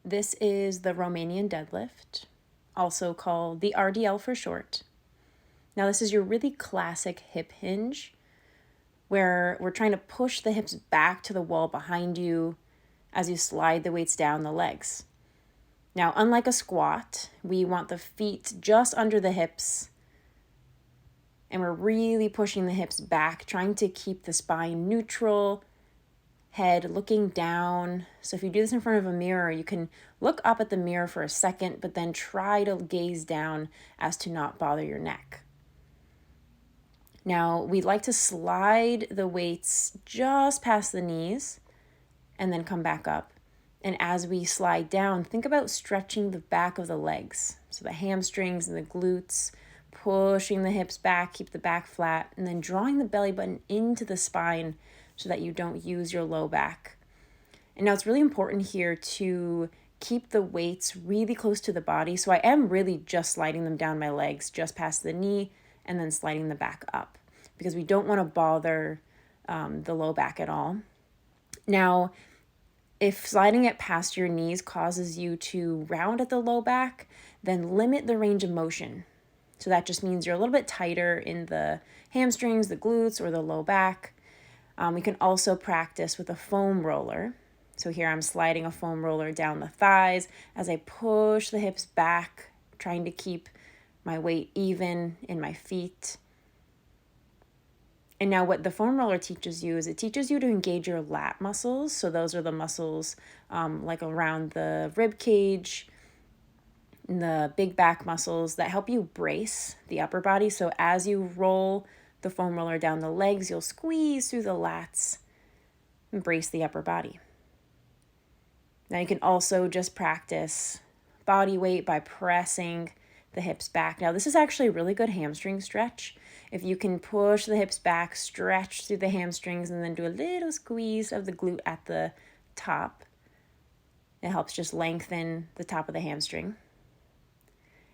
This is the Romanian deadlift, also called the RDL for short. Now this is your really classic hip hinge where we're trying to push the hips back to the wall behind you as you slide the weights down the legs. Now, unlike a squat, we want the feet just under the hips, and we're really pushing the hips back, trying to keep the spine neutral, head looking down. So if you do this in front of a mirror, you can look up at the mirror for a second, but then try to gaze down as to not bother your neck. Now, we'd like to slide the weights just past the knees and then come back up. And as we slide down, think about stretching the back of the legs. So the hamstrings and the glutes, pushing the hips back, keep the back flat, and then drawing the belly button into the spine so that you don't use your low back. And now it's really important here to keep the weights really close to the body. So I am really just sliding them down my legs, just past the knee, and then sliding the back up because we don't want to bother the low back at all. Now, if sliding it past your knees causes you to round at the low back, then limit the range of motion. So that just means you're a little bit tighter in the hamstrings, the glutes, or the low back. We can also practice with a foam roller. So here I'm sliding a foam roller down the thighs as I push the hips back, trying to keep my weight even in my feet. And now what the foam roller teaches you is it teaches you to engage your lat muscles. So those are the muscles like around the rib cage, and the big back muscles that help you brace the upper body. So as you roll the foam roller down the legs, you'll squeeze through the lats and brace the upper body. Now you can also just practice body weight by pressing the hips back. Now this is actually a really good hamstring stretch. If you can push the hips back, stretch through the hamstrings, and then do a little squeeze of the glute at the top, it helps just lengthen the top of the hamstring.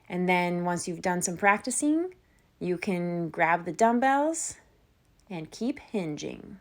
And then once you've done some practicing, you can grab the dumbbells and keep hinging.